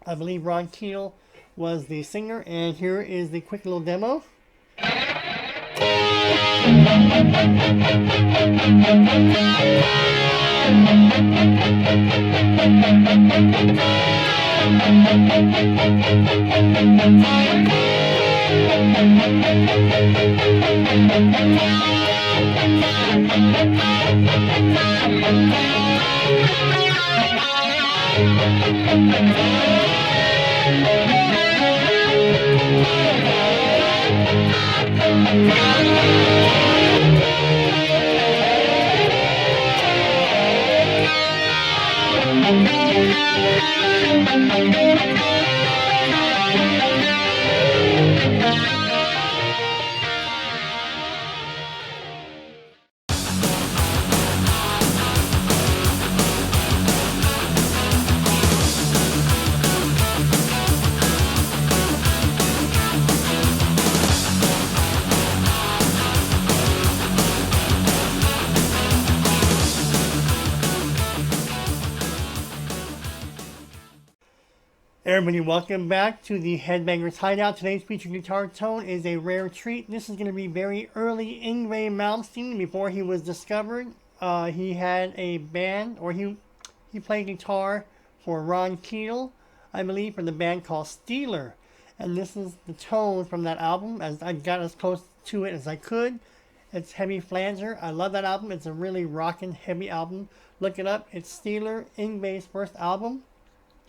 I believe Ron Keel was the singer, and here is the quick little demo. Everybody, welcome back to the Headbangers Hideout. Today's featured guitar tone is a rare treat. This is going to be very early YNGWIE Malmsteen before he was discovered. He had a band, or he played guitar for Ron Keel, I believe, for the band called Steeler. And this is the tone from that album, as I got as close to it as I could. It's Heavy Flanger. I love that album. It's a really rockin' heavy album. Look it up. It's Steeler, YNGWIE's first album.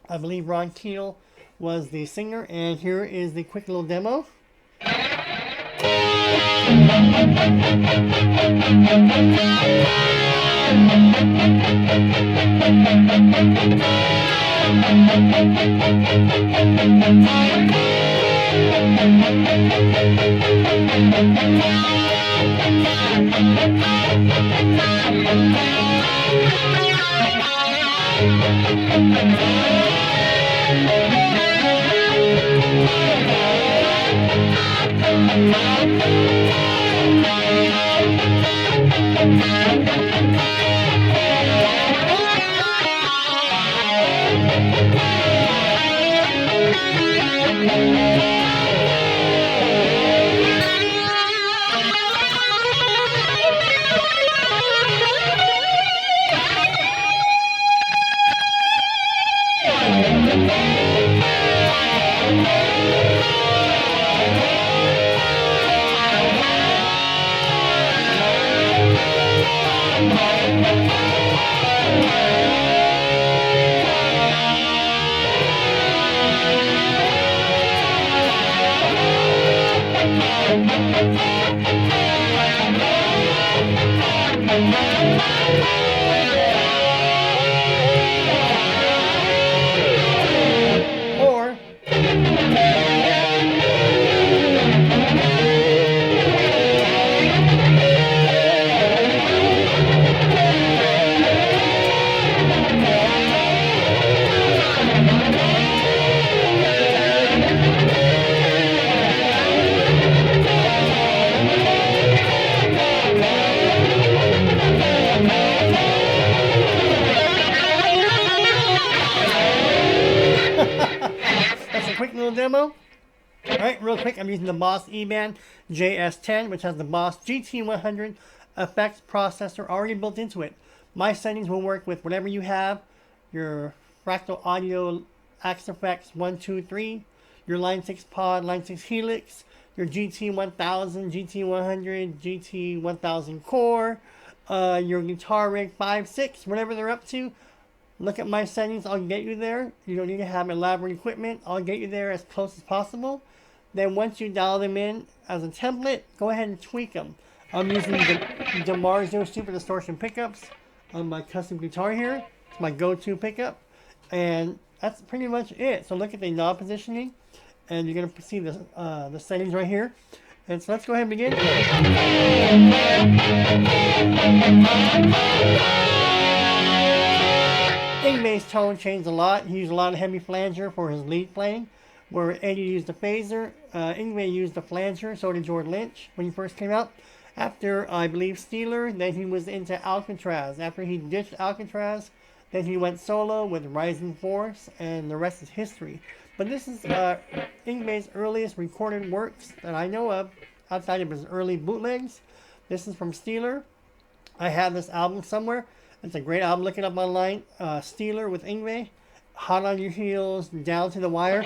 I believe Ron Keel was the singer, and here is the quick little demo. Or that's a quick little demo. Alright, real quick, I'm using the Boss eBAND JS-10, which has the Boss GT100 effects processor already built into it. My settings will work with whatever you have, your Fractal Audio Axe Effects 1, 2, 3, your Line 6 Pod, Line 6 Helix, your GT1000, GT100, GT1000 Core, your Guitar Rig 5, 6, whatever they're up to. Look at my settings, I'll get you there. You don't need to have elaborate equipment, I'll get you there as close as possible. Then once you dial them in as a template, go ahead and tweak them. I'm using the DeMarzio Super Distortion pickups on my custom guitar here. It's my go-to pickup. And that's pretty much it. So look at the knob positioning, and you're going to see the settings right here. And so let's go ahead and begin. YNGWIE's tone changed a lot. He used a lot of heavy flanger for his lead playing, where Eddie used the phaser. YNGWIE used the flanger, so did George Lynch when he first came out. After, I believe, Steeler, then he was into Alcatraz. After he ditched Alcatraz, Then he went solo with Rising Force, and the rest is history. But this is Yngwie's earliest recorded works that I know of, outside of his early bootlegs. This is from Steeler. I have this album somewhere. It's a great album. Look it up online. Steeler with Yngwie. Hot on Your Heels, Down to the Wire.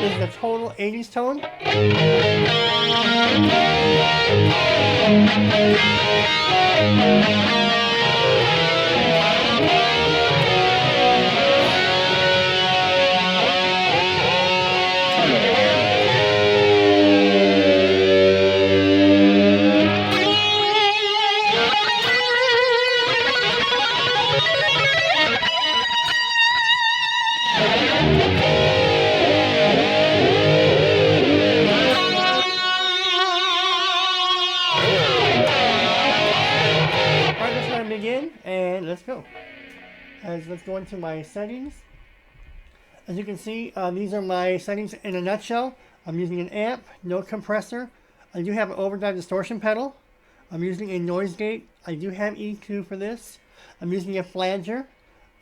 This is a total 80s tone. And let's go. Let's go into my settings. As you can see, these are my settings in a nutshell. I'm using an amp, no compressor. I do have an overdrive distortion pedal. I'm using a noise gate. I do have EQ for this. I'm using a flanger.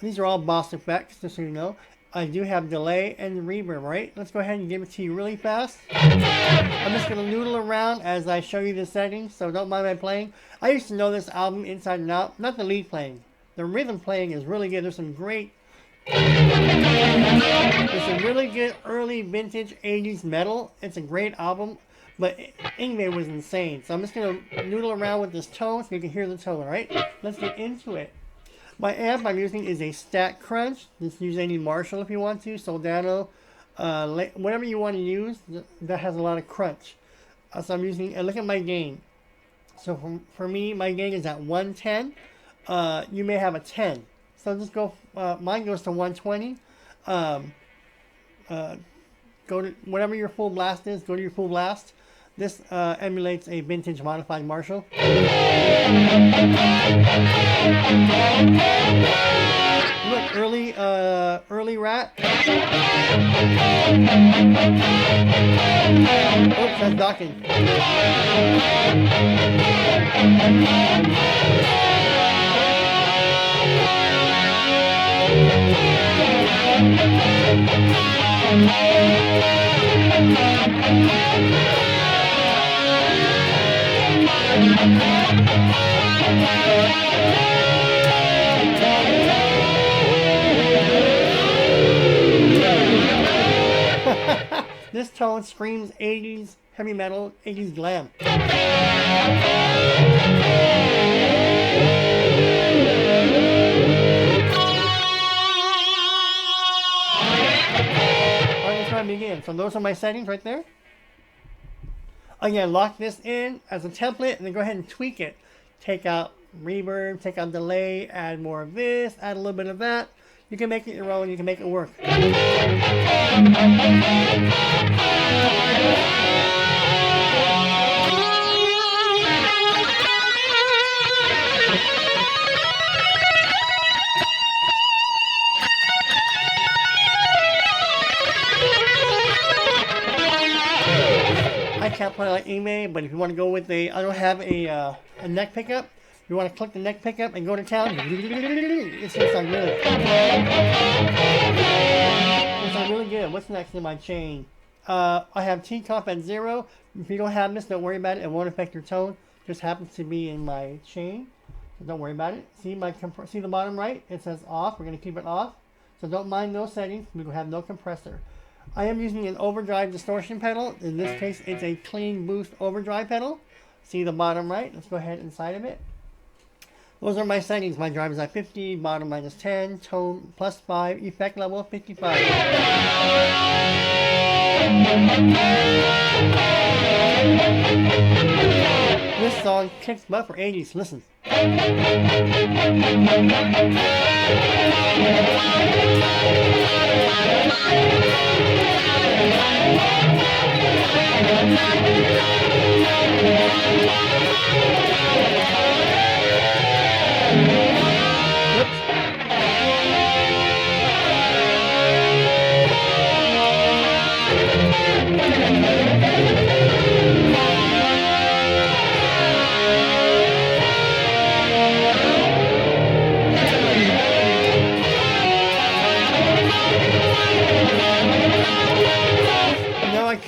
These are all Boss effects, just so you know. I do have delay and reverb, right? Let's go ahead and give it to you really fast. I'm just going to noodle around as I show you the settings, so don't mind my playing. I used to know this album inside and out, not the lead playing. The rhythm playing is really good. There's some really good early vintage 80s metal. It's a great album, but Yngwie was insane. So I'm just going to noodle around with this tone so you can hear the tone, right? Let's get into it. My amp I'm using is a Stack Crunch. Just use any Marshall if you want to, Soldano, whatever you want to use that has a lot of crunch. So I'm using, look at my gain. So for me, my gain is at 110. You may have a 10. So just go, mine goes to 120. Go to whatever your full blast is, go to your full blast. This emulates a vintage modified Marshall. Look, early rat. Oops, that's docking. This tone screams 80s heavy metal, 80s glam. Alright, let's try and begin. So those are my settings right there. Again, lock this in as a template and then go ahead and tweak it. Take out reverb, take out delay, add more of this, add a little bit of that. You can make it your own, you can make it work. I can't play like Yngwie, but if you want to go with I don't have a neck pickup. You want to click the neck pickup and go to town. It's going to sound really. It's sound really good. What's next in my chain? I have T-comp at 0. If you don't have this, don't worry about it. It won't affect your tone. It just happens to be in my chain. So don't worry about it. See see the bottom right? It says off. We're going to keep it off. So don't mind those settings. We will have no compressor. I am using an overdrive distortion pedal. In this case, it's a clean boost overdrive pedal. See the bottom right? Let's go ahead inside of it. Those are my settings. My drive is at 50, bottom minus 10, tone plus 5, effect level 55. This song kicks butt for 80s. Listen.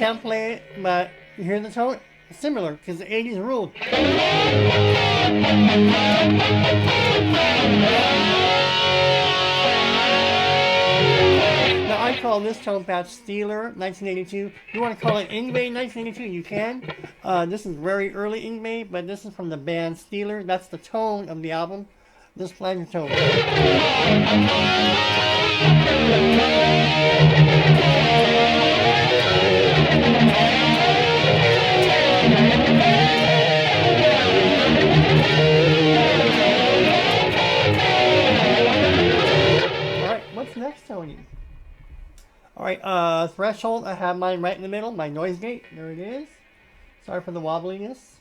can't play it, but you hear the tone? It's similar, because the 80s ruled. Now, I call this tone patch Steeler 1982. If you want to call it YNGWIE 1982, you can. This is very early YNGWIE, but this is from the band Steeler. That's the tone of the album. This flanger tone. What's next, Tony? Alright, threshold, I have mine right in the middle, my noise gate, there it is. Sorry for the wobbliness.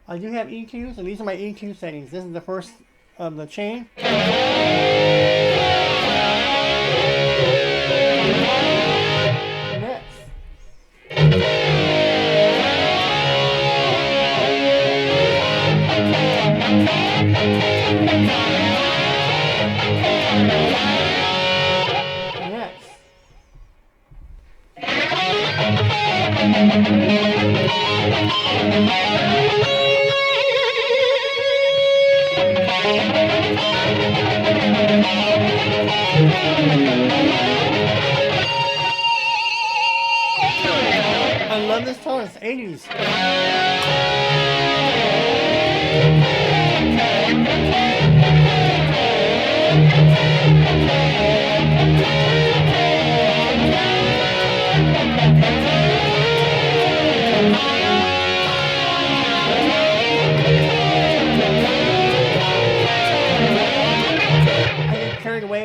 I do have EQs, and these are my EQ settings. This is the first of the chain. Next. I love this tone, it's 80s.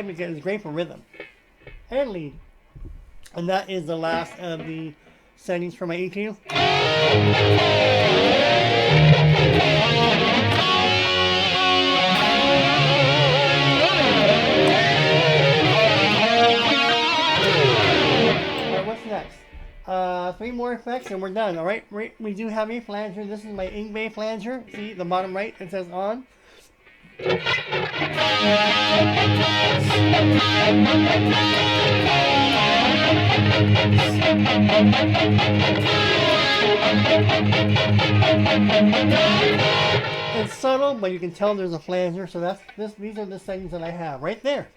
Because it's great for rhythm and lead. And that is the last of the settings for my EQ. Alright, what's next? 3 more effects and we're done. Alright, we do have a flanger. This is my YNGWIE flanger. See the bottom right, it says on. And it's subtle, but you can tell there's a flanger, so that's this. These are the settings that I have right there.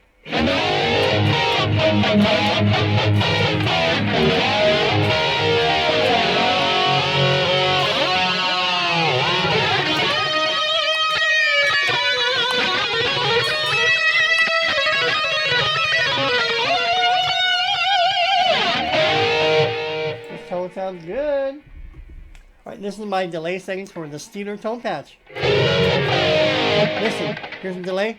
This tone sounds good. Alright, this is my delay settings for the Steeler tone patch. Listen, here's the delay.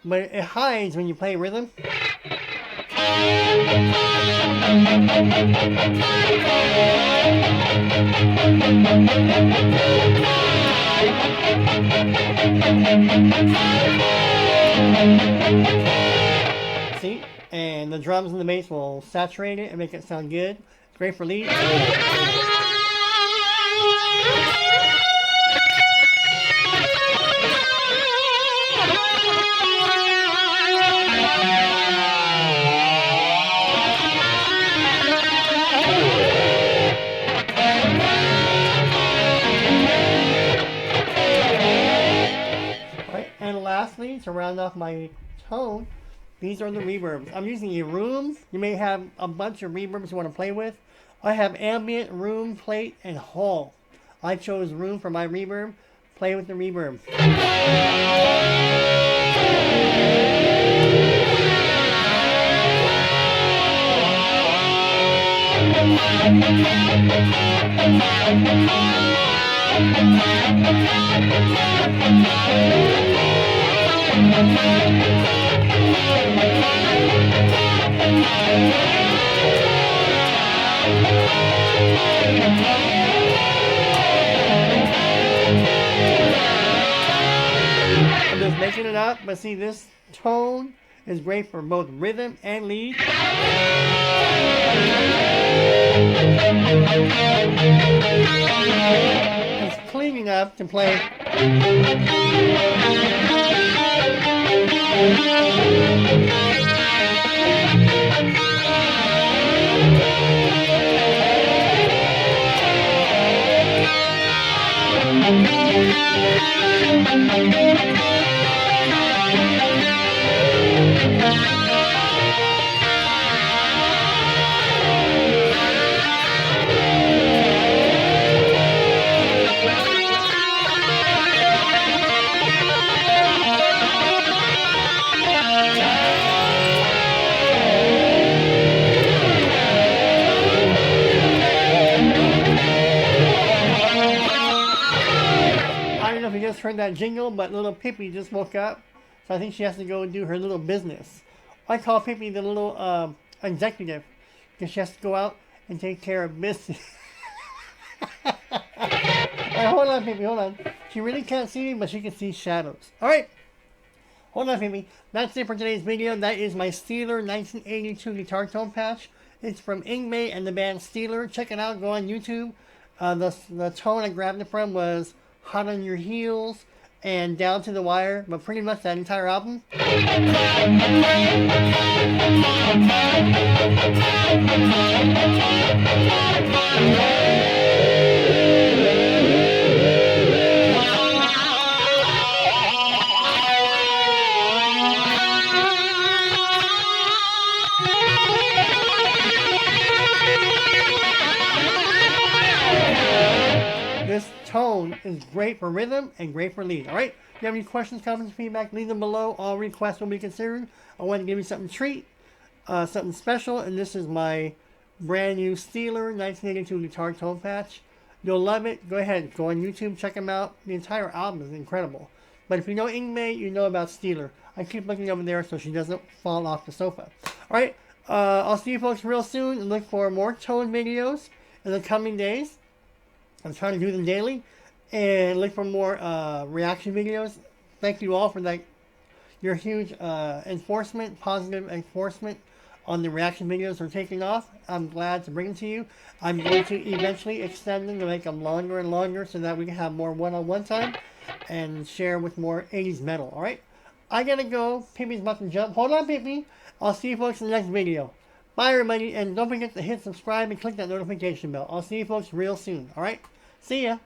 But it hides when you play rhythm. See? And the drums and the bass will saturate it and make it sound good. It's great for lead. And lastly, to round off my tone, these are the reverbs. I'm using a room. You may have a bunch of reverbs you want to play with. I have ambient, room, plate, and hall. I chose room for my reverb. Play with the reverb. I'm just making it up, but see, this tone is great for both rhythm and lead. It's clean enough to play. just heard that jingle, but little Pippi just woke up. So I think she has to go and do her little business. I call Pippi the little executive because she has to go out and take care of business. Alright, hold on, Pippi, hold on. She really can't see me, but she can see shadows. Alright. Hold on, Pippi. That's it for today's video. That is my Steeler 1982 guitar tone patch. It's from YNGWIE and the band Steeler. Check it out. Go on YouTube. The tone I grabbed it from was Hot on Your Heels and Down to the Wire, but pretty much that entire album. This tone is great for rhythm and great for lead. Alright? If you have any questions, comments, feedback, leave them below. All requests will be considered. I want to give you something treat, something special, and this is my brand new Steeler 1982 guitar tone patch. You'll love it. Go ahead, go on YouTube, check them out. The entire album is incredible. But if you know YNGWIE, you know about Steeler. I keep looking over there so she doesn't fall off the sofa. Alright? I'll see you folks real soon and look for more tone videos in the coming days. I'm trying to do them daily and look for more reaction videos. Thank you all for your huge positive enforcement on the reaction videos are taking off. I'm glad to bring them to you. I'm going to eventually extend them to make them longer and longer so that we can have more one-on-one time and share with more 80s metal. Alright? I gotta go. Pippi's about to jump. Hold on, Pippi. I'll see you folks in the next video. Bye, everybody. And don't forget to hit subscribe and click that notification bell. I'll see you folks real soon. Alright? See ya.